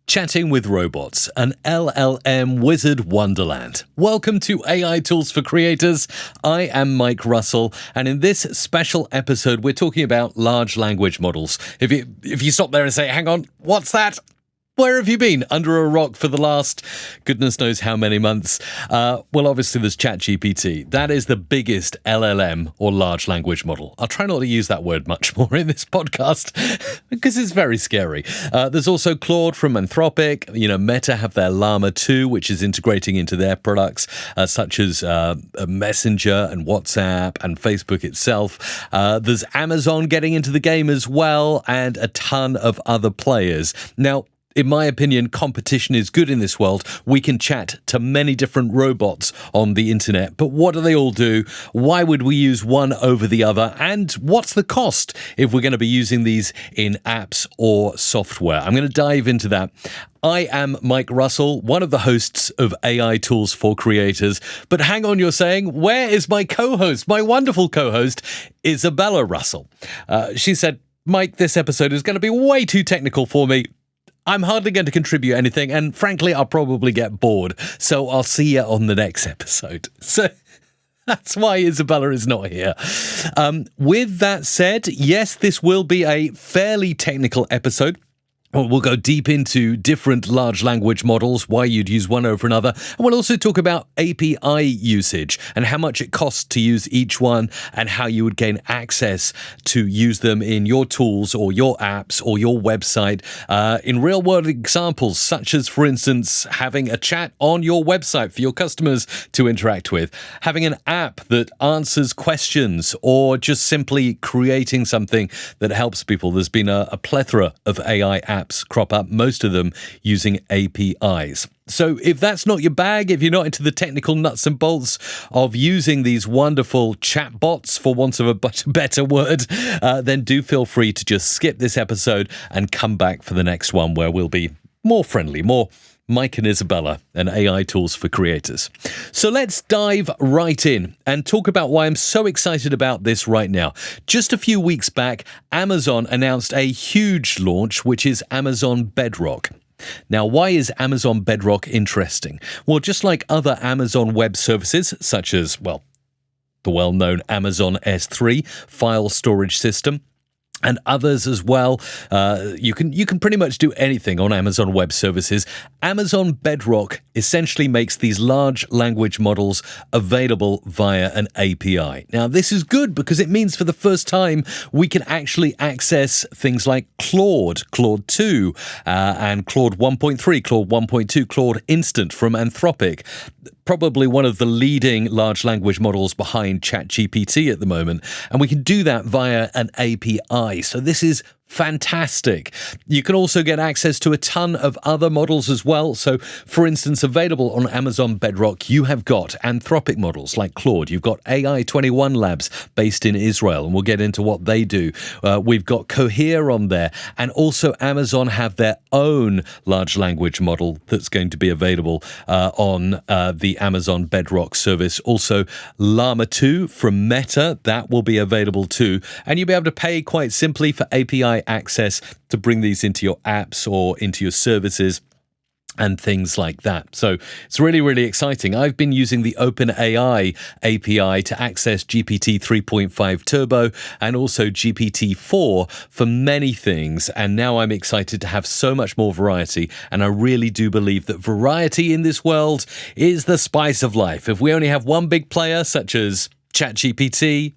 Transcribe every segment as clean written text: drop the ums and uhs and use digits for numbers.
Chatting with Robots, an LLM wizard wonderland. Welcome to AI Tools for Creators. I am Mike Russell, and in this special episode, we're talking about large language models. If you stop there and say, hang on, what's that? Where have you been? Under a rock for the last goodness knows how many months? Well, obviously there's ChatGPT. That is the biggest LLM or large language model. I'll try not to use that word much more in this podcast because it's very scary. There's also Claude from Anthropic. Meta have their Llama 2, which is integrating into their products, such as Messenger and WhatsApp and Facebook itself. There's Amazon getting into the game as well, and a ton of other players. Now, in my opinion, competition is good in this world. We can chat to many different robots on the internet, but what do they all do? Why would we use one over the other? And what's the cost if we're going to be using these in apps or software? I'm going to dive into that. I am Mike Russell, one of the hosts of AI Tools for Creators. But hang on, you're saying, where is my co-host, my wonderful co-host, Isabella Russell? She said, Mike, this episode is going to be way too technical for me. I'm hardly going to contribute anything, and frankly, I'll probably get bored. So I'll see you on the next episode. So that's why Isabella is not here. With that said, yes, this will be a fairly technical episode. We'll go deep into different large language models, why you'd use one over another. And we'll also talk about API usage and how much it costs to use each one and how you would gain access to use them in your tools or your apps or your website in real world examples, such as, for instance, having a chat on your website for your customers to interact with, having an app that answers questions, or just simply creating something that helps people. There's been a plethora of AI apps crop up, most of them using APIs. So if that's not your bag, if you're not into the technical nuts and bolts of using these wonderful chatbots, for want of a better word, then do feel free to just skip this episode and come back for the next one, where we'll be more friendly, more Mike and Isabella and AI Tools for Creators. So let's dive right in and talk about why I'm so excited about this right now. Just a few weeks back, Amazon announced a huge launch, which is Amazon Bedrock. Now, why is Amazon Bedrock interesting? Well, just like other Amazon Web Services, such as, the well-known Amazon S3 file storage system, and others as well. You can pretty much do anything on Amazon Web Services. Amazon Bedrock essentially makes these large language models available via an API. Now, this is good because it means for the first time we can actually access things like Claude 2, and Claude 1.3, Claude 1.2, Claude Instant from Anthropic. Probably one of the leading large language models behind ChatGPT at the moment. And we can do that via an API. So this is fantastic. You can also get access to a ton of other models as well. So, for instance, available on Amazon Bedrock, you have got Anthropic models like Claude. You've got AI21 Labs based in Israel, and we'll get into what they do. We've got Cohere on there, and also Amazon have their own large language model that's going to be available on the Amazon Bedrock service. Also, Llama 2 from Meta, that will be available too. And you'll be able to pay quite simply for API access to bring these into your apps or into your services and things like that. So it's really, really exciting. I've been using the OpenAI API to access GPT-3.5 Turbo and also GPT-4 for many things. And now I'm excited to have so much more variety. And I really do believe that variety in this world is the spice of life. If we only have one big player, such as ChatGPT,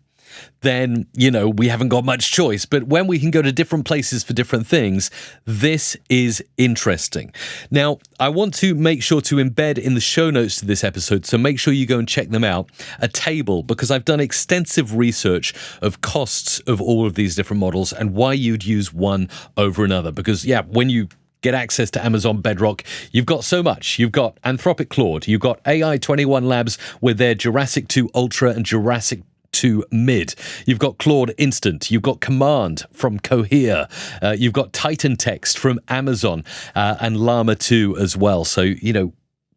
then, we haven't got much choice. But when we can go to different places for different things, this is interesting. Now, I want to make sure to embed in the show notes to this episode, so make sure you go and check them out, a table, because I've done extensive research of costs of all of these different models and why you'd use one over another. Because, when you get access to Amazon Bedrock, you've got so much. You've got Anthropic Claude, you've got AI21 Labs with their Jurassic 2 Ultra and Jurassic 2 Mid. You've got Claude Instant. You've got Command from Cohere. You've got Titan Text from Amazon and Llama 2 as well. So,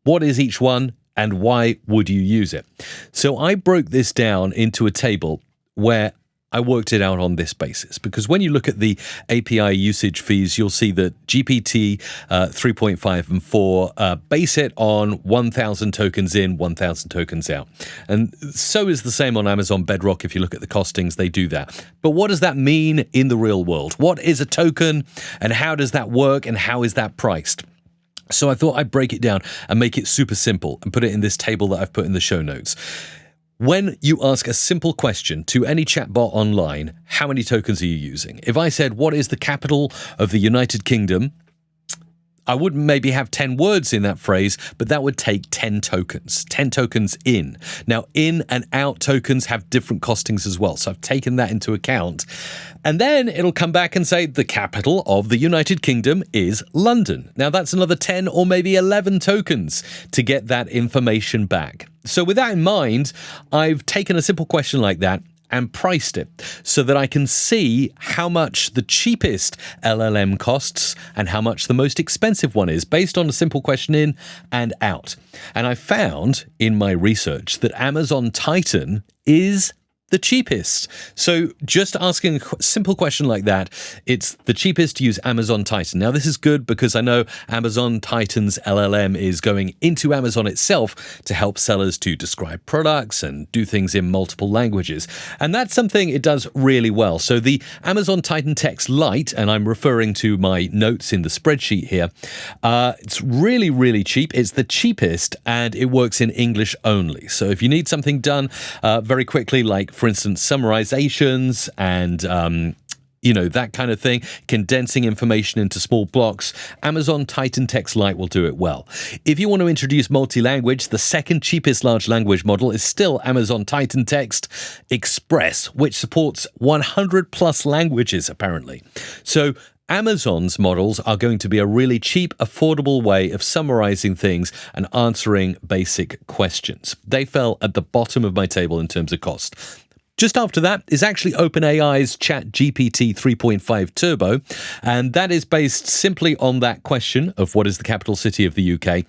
what is each one and why would you use it? So I broke this down into a table where I worked it out on this basis, because when you look at the API usage fees, you'll see that GPT 3.5 and 4 base it on 1,000 tokens in, 1,000 tokens out. And so is the same on Amazon Bedrock. If you look at the costings, they do that. But what does that mean in the real world? What is a token, and how does that work, and how is that priced? So I thought I'd break it down and make it super simple and put it in this table that I've put in the show notes. When you ask a simple question to any chatbot online, how many tokens are you using? If I said, what is the capital of the United Kingdom? I would maybe have 10 words in that phrase, but that would take 10 tokens in. Now, in and out tokens have different costings as well. So I've taken that into account. And then it'll come back and say the capital of the United Kingdom is London. Now, that's another 10 or maybe 11 tokens to get that information back. So with that in mind, I've taken a simple question like that and priced it so that I can see how much the cheapest LLM costs and how much the most expensive one is based on a simple question in and out. And I found in my research that Amazon Titan is the cheapest. So just asking a simple question like that, it's the cheapest to use Amazon Titan. Now, this is good because I know Amazon Titan's LLM is going into Amazon itself to help sellers to describe products and do things in multiple languages. And that's something it does really well. So the Amazon Titan Text Lite, and I'm referring to my notes in the spreadsheet here, it's really, really cheap. It's the cheapest and it works in English only. So if you need something done very quickly, like for instance, summarizations and that kind of thing, condensing information into small blocks, Amazon Titan Text Lite will do it well. If you want to introduce multi-language, the second cheapest large language model is still Amazon Titan Text Express, which supports 100 plus languages, apparently. So Amazon's models are going to be a really cheap, affordable way of summarizing things and answering basic questions. They fell at the bottom of my table in terms of cost. Just after that is actually OpenAI's GPT 3.5 Turbo, and that is based simply on that question of what is the capital city of the UK.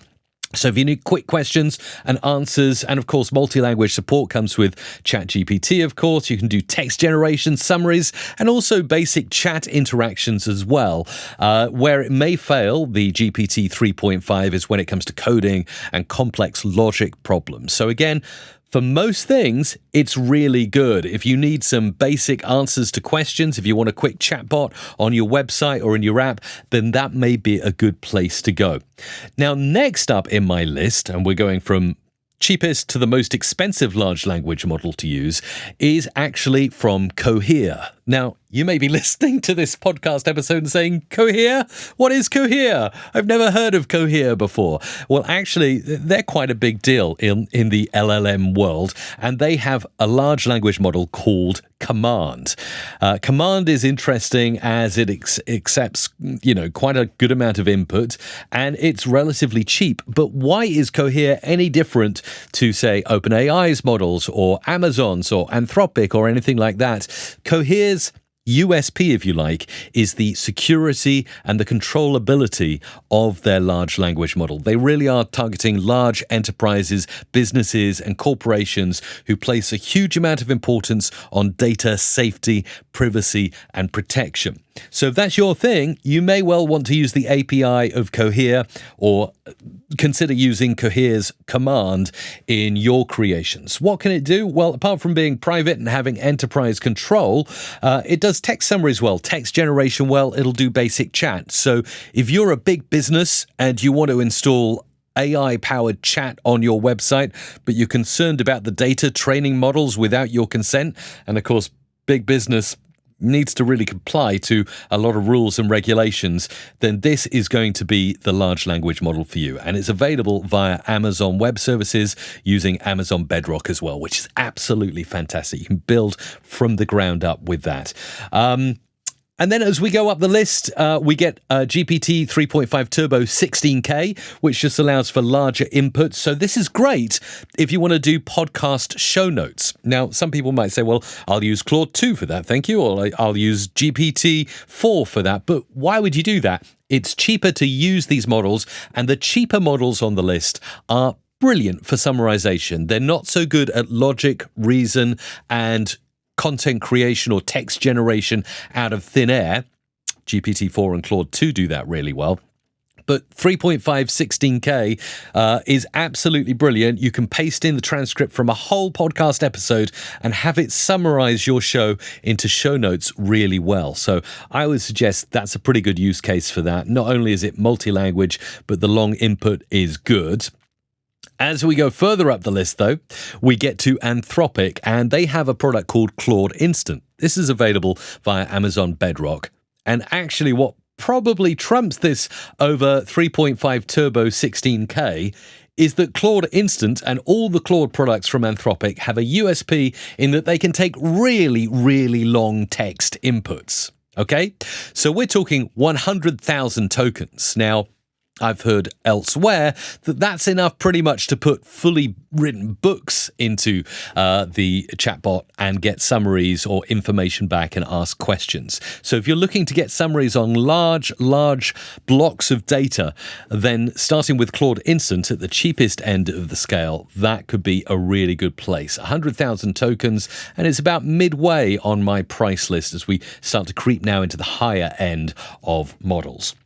So if you need quick questions and answers, and of course multi-language support comes with ChatGPT, of course, you can do text generation, summaries, and also basic chat interactions as well. Where it may fail, the GPT 3.5 is when it comes to coding and complex logic problems. So again, for most things, it's really good. If you need some basic answers to questions, if you want a quick chatbot on your website or in your app, then that may be a good place to go. Now, next up in my list, and we're going from cheapest to the most expensive large language model to use, is actually from Cohere. Now, you may be listening to this podcast episode and saying, Cohere? What is Cohere? I've never heard of Cohere before. Well, actually, they're quite a big deal in the LLM world, and they have a large language model called Command. Command is interesting as it accepts, quite a good amount of input, and it's relatively cheap. But why is Cohere any different to, say, OpenAI's models or Amazon's or Anthropic or anything like that? Cohere's USP, if you like, is the security and the controllability of their large language model. They really are targeting large enterprises, businesses, and corporations who place a huge amount of importance on data safety, privacy, and protection. So if that's your thing, you may well want to use the API of Cohere or consider using Cohere's Command in your creations. What can it do? Well, apart from being private and having enterprise control, it does text summaries well, text generation well, it'll do basic chat. So if you're a big business and you want to install AI-powered chat on your website, but you're concerned about the data training models without your consent, and of course, big business needs to really comply to a lot of rules and regulations, then this is going to be the large language model for you. And it's available via Amazon Web Services using Amazon Bedrock as well, which is absolutely fantastic. You can build from the ground up with that. And then as we go up the list, we get GPT 3.5 Turbo 16K, which just allows for larger inputs. So this is great if you want to do podcast show notes. Now, some people might say, well, I'll use Claude 2 for that, thank you, or I'll use GPT-4 for that. But why would you do that? It's cheaper to use these models, and the cheaper models on the list are brilliant for summarization. They're not so good at logic, reason, and content creation or text generation out of thin air. GPT-4 and Claude 2 do that really well. But 3.5 16K is absolutely brilliant. You can paste in the transcript from a whole podcast episode and have it summarize your show into show notes really well. So I would suggest that's a pretty good use case for that. Not only is it multi-language, but the long input is good. As we go further up the list, though, we get to Anthropic, and they have a product called Claude Instant. This is available via Amazon Bedrock. And actually, what probably trumps this over 3.5 Turbo 16K is that Claude Instant and all the Claude products from Anthropic have a USP in that they can take really, really long text inputs. Okay? So we're talking 100,000 tokens. Now, I've heard elsewhere that that's enough pretty much to put fully written books into the chatbot and get summaries or information back and ask questions. So if you're looking to get summaries on large blocks of data, then starting with Claude Instant at the cheapest end of the scale, that could be a really good place. 100,000 tokens, and it's about midway on my price list as we start to creep now into the higher end of models.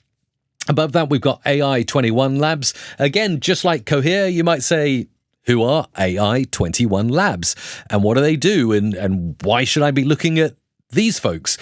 Above that, we've got AI21 Labs. Again, just like Cohere, you might say, who are AI21 Labs? And what do they do? And why should I be looking at these folks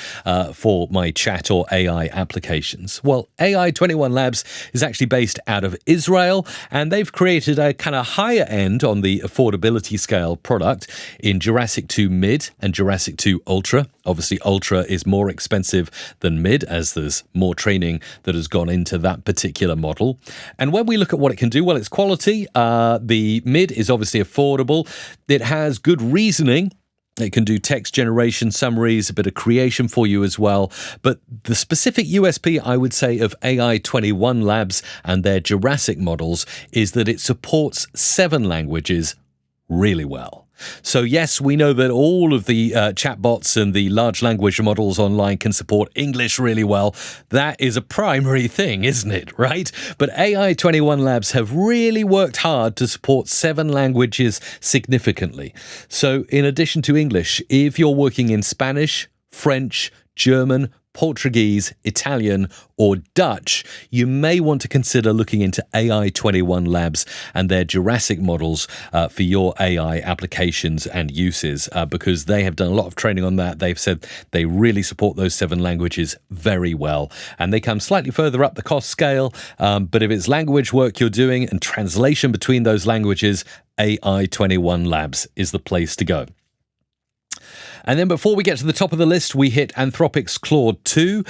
for my chat or AI applications? Well, AI21 Labs is actually based out of Israel, and they've created a kind of higher end on the affordability scale product in Jurassic 2 Mid and Jurassic 2 Ultra. Obviously, Ultra is more expensive than Mid, as there's more training that has gone into that particular model. And when we look at what it can do, well, it's quality. The Mid is obviously affordable. It has good reasoning. It can do text generation, summaries, a bit of creation for you as well. But the specific USP, I would say, of AI21 Labs and their Jurassic models is that it supports 7 languages really well. So yes, we know that all of the chatbots and the large language models online can support English really well. That is a primary thing, isn't it, right? But AI21 Labs have really worked hard to support 7 languages significantly. So in addition to English, if you're working in Spanish, French, German, Portuguese, Italian, or Dutch, you may want to consider looking into AI21 Labs and their Jurassic models for your AI applications and uses, because they have done a lot of training on that. They've said they really support those 7 languages very well, and they come slightly further up the cost scale. But if it's language work you're doing and translation between those languages, AI21 Labs is the place to go. And then before we get to the top of the list, we hit Anthropic's Claude 2,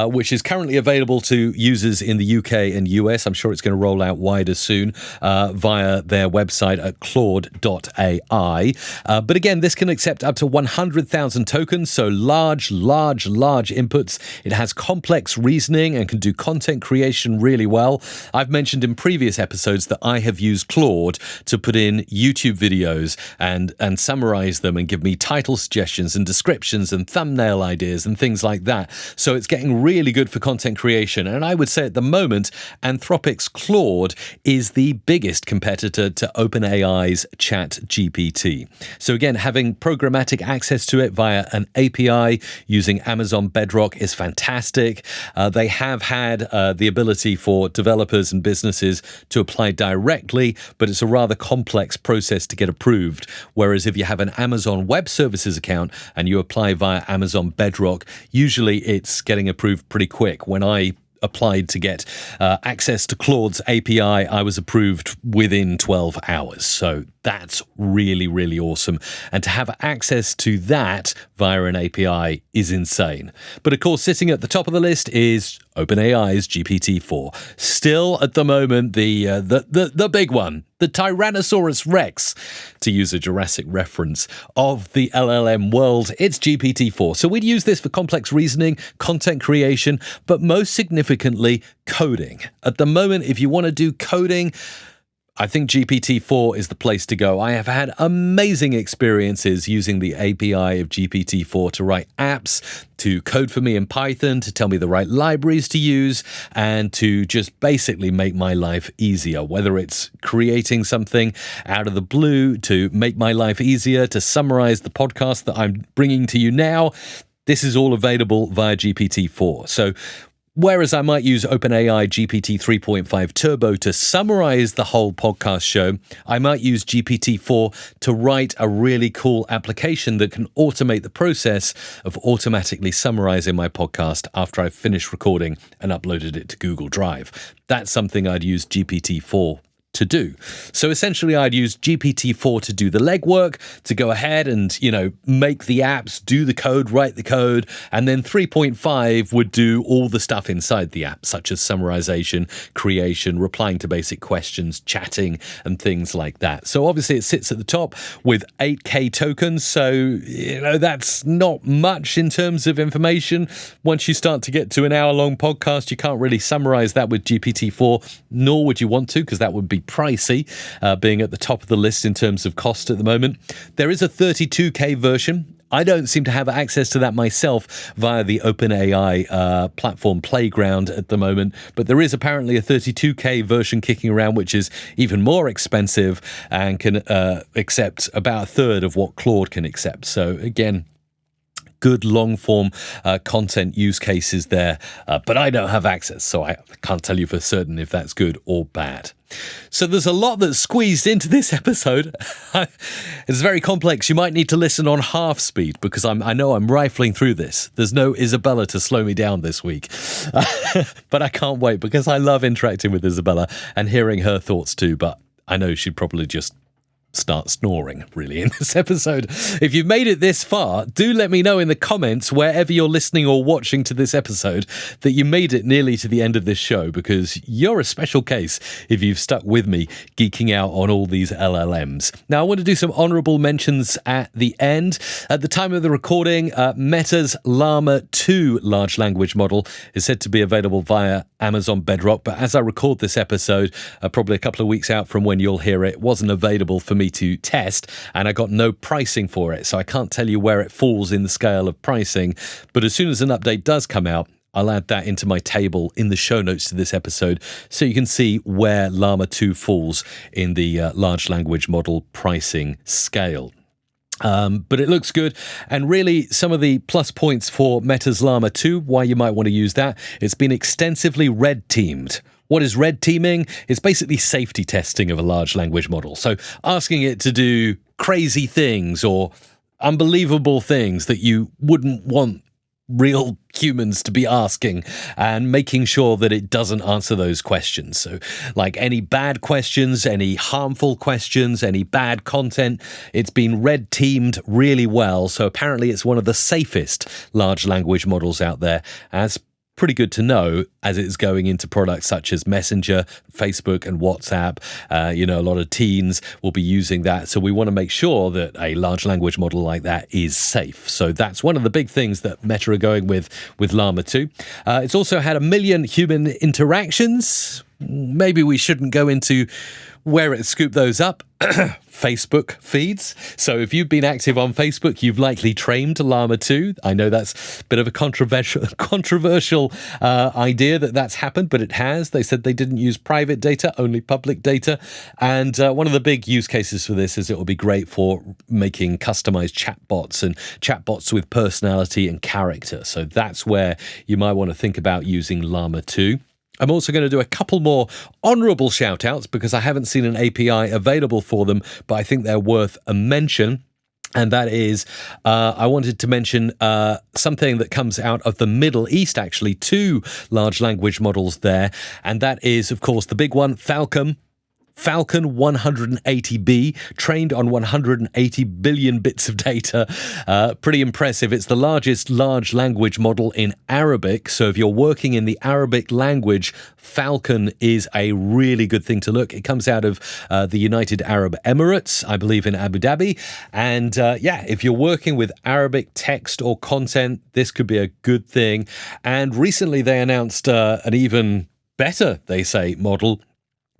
which is currently available to users in the UK and US. I'm sure it's going to roll out wider soon via their website at claude.ai. But again, this can accept up to 100,000 tokens, so large inputs. It has complex reasoning and can do content creation really well. I've mentioned in previous episodes that I have used Claude to put in YouTube videos and summarize them and give me title suggestions and descriptions and thumbnail ideas and things like that. So it's getting really good for content creation. And I would say at the moment, Anthropic's Claude is the biggest competitor to OpenAI's ChatGPT. So again, having programmatic access to it via an API using Amazon Bedrock is fantastic. They have had the ability for developers and businesses to apply directly, but it's a rather complex process to get approved. Whereas if you have an Amazon Web Services account and you apply via Amazon Bedrock, usually it's getting approved pretty quick. When I applied to get access to Claude's API, I was approved within 12 hours. So that's really, really awesome. And to have access to that via an API is insane. But of course, sitting at the top of the list is OpenAI's GPT-4. Still at the moment, the big one, the Tyrannosaurus Rex, to use a Jurassic reference, of the LLM world. It's GPT-4. So we'd use this for complex reasoning, content creation, but most significantly, coding. At the moment, if you want to do coding, I think GPT-4 is the place to go. I have had amazing experiences using the API of GPT-4 to write apps, to code for me in Python, to tell me the right libraries to use, and to just basically make my life easier, whether it's creating something out of the blue to make my life easier, to summarize the podcast that I'm bringing to you now. This is all available via GPT-4. So whereas I might use OpenAI GPT-3.5 Turbo to summarize the whole podcast show, I might use GPT-4 to write a really cool application that can automate the process of automatically summarizing my podcast after I've finished recording and uploaded it to Google Drive. That's something I'd use GPT-4 to do. So essentially I'd use GPT-4 to do the legwork, to go ahead and, make the apps, do the code, write the code, and then 3.5 would do all the stuff inside the app, such as summarization, creation, replying to basic questions, chatting, and things like that. So obviously it sits at the top with 8K tokens, so, that's not much in terms of information. Once you start to get to an hour-long podcast, you can't really summarize that with GPT-4, nor would you want to, because that would be pricey, being at the top of the list in terms of cost at the moment. There is a 32K version. I don't seem to have access to that myself via the OpenAI platform Playground at the moment, but there is apparently a 32K version kicking around, which is even more expensive and can accept about a third of what Claude can accept. So again, good long-form content use cases there, but I don't have access, so I can't tell you for certain if that's good or bad. So there's a lot that's squeezed into this episode. It's very complex. You might need to listen on half speed because I know I'm rifling through this. There's no Isabella to slow me down this week. But I can't wait because I love interacting with Isabella and hearing her thoughts too, but I know she'd probably just start snoring, really, in this episode. If you've made it this far, do let me know in the comments, wherever you're listening or watching to this episode, that you made it nearly to the end of this show, because you're a special case if you've stuck with me geeking out on all these LLMs. Now, I want to do some honorable mentions at the end. At the time of the recording, Meta's Llama 2 large language model is said to be available via Amazon Bedrock, but as I record this episode, probably a couple of weeks out from when you'll hear it, wasn't available for me to test, and I got no pricing for it, so I can't tell you where it falls in the scale of pricing. But as soon as an update does come out, I'll add that into my table in the show notes to this episode so you can see where Llama 2 falls in the large language model pricing scale. But it looks good, and really some of the plus points for Meta's Llama 2, why you might want to use that, it's been extensively red teamed. What is red teaming? It's basically safety testing of a large language model. So asking it to do crazy things or unbelievable things that you wouldn't want real humans to be asking, and making sure that it doesn't answer those questions. So like any bad questions, any harmful questions, any bad content, it's been red teamed really well. So apparently it's one of the safest large language models out there, as pretty good to know as it's going into products such as Messenger, Facebook, and WhatsApp. A lot of teens will be using that. So we want to make sure that a large language model like that is safe. So that's one of the big things that Meta are going with Llama 2. It's also had 1 million human interactions. Maybe we shouldn't go into where it scooped those up. Facebook feeds. So if you've been active on Facebook, you've likely trained Llama 2. I know that's a bit of a controversial idea that's happened, but it has. They said they didn't use private data, only public data. And one of the big use cases for this is it will be great for making customized chatbots and chatbots with personality and character. So that's where you might want to think about using Llama 2. I'm also going to do a couple more honourable shout-outs because I haven't seen an API available for them, but I think they're worth a mention. And that is, I wanted to mention something that comes out of the Middle East, actually, 2 large language models there. And that is, of course, the big one, Falcon 180B, trained on 180 billion bits of data. Pretty impressive. It's the largest large language model in Arabic. So if you're working in the Arabic language, Falcon is a really good thing to look. It comes out of the United Arab Emirates, I believe in Abu Dhabi. And if you're working with Arabic text or content, this could be a good thing. And recently they announced an even better, they say, model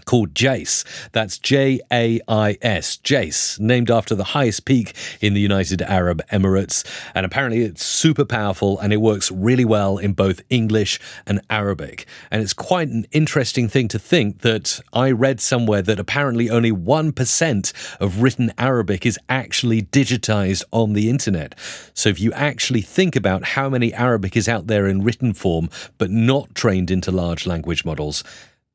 called Jace. That's J-A-I-S, Jace, named after the highest peak in the United Arab Emirates. And apparently it's super powerful and it works really well in both English and Arabic. And it's quite an interesting thing to think that I read somewhere that apparently only 1% of written Arabic is actually digitized on the internet. So if you actually think about how many Arabic is out there in written form, but not trained into large language models,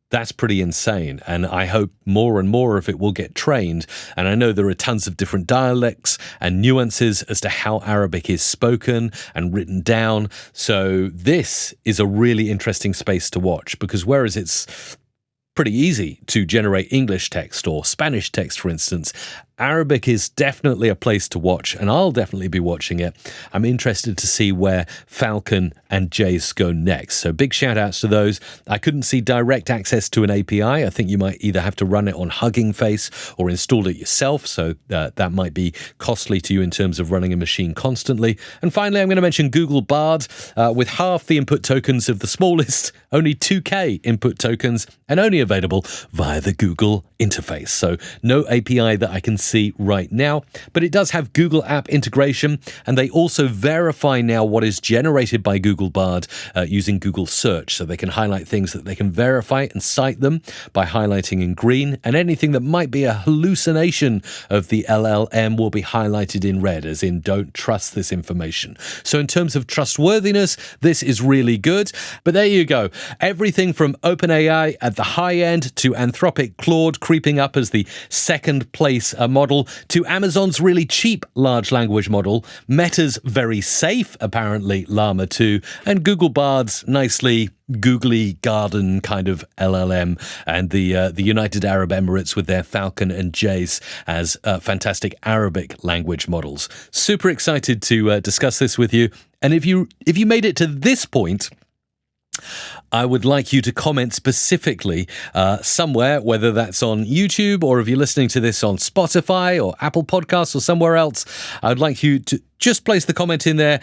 that's pretty insane, and I hope more and more of it will get trained. And I know there are tons of different dialects and nuances as to how Arabic is spoken and written down. So this is a really interesting space to watch, because whereas it's pretty easy to generate English text or Spanish text, for instance, Arabic is definitely a place to watch, and I'll definitely be watching it. I'm interested to see where Falcon and Jace go next. So big shout outs to those. I couldn't see direct access to an API. I think you might either have to run it on Hugging Face or install it yourself. So that might be costly to you in terms of running a machine constantly. And finally, I'm going to mention Google Bard. With half the input tokens of the smallest, only 2K input tokens, and only available via the Google interface. So no API that I can see right now, but it does have Google App integration, and they also verify now what is generated by Google Bard using Google Search, so they can highlight things that they can verify and cite them by highlighting in green, and anything that might be a hallucination of the LLM will be highlighted in red, as in don't trust this information. So in terms of trustworthiness, this is really good. But there you go. Everything from OpenAI at the high end to Anthropic Claude creeping up as the second place model, to Amazon's really cheap large language model, Meta's very safe, apparently, Llama 2, and Google Bard's nicely googly garden kind of LLM, and the United Arab Emirates with their Falcon and Jace as fantastic Arabic language models. Super excited to discuss this with you. And if you made it to this point, I would like you to comment specifically somewhere, whether that's on YouTube or if you're listening to this on Spotify or Apple Podcasts or somewhere else. I'd like you to just place the comment in there,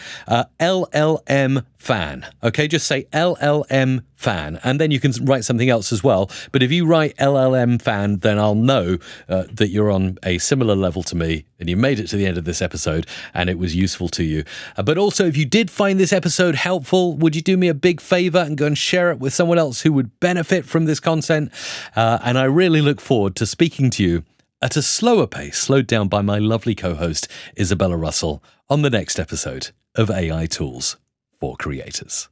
LLM fan. Okay, just say LLM fan, and then you can write something else as well. But if you write LLM fan, then I'll know that you're on a similar level to me and you made it to the end of this episode and it was useful to you. But also, if you did find this episode helpful, would you do me a big favor and go and share it with someone else who would benefit from this content? And I really look forward to speaking to you at a slower pace, slowed down by my lovely co-host, Isabella Russell, on the next episode of AI Tools for Creators.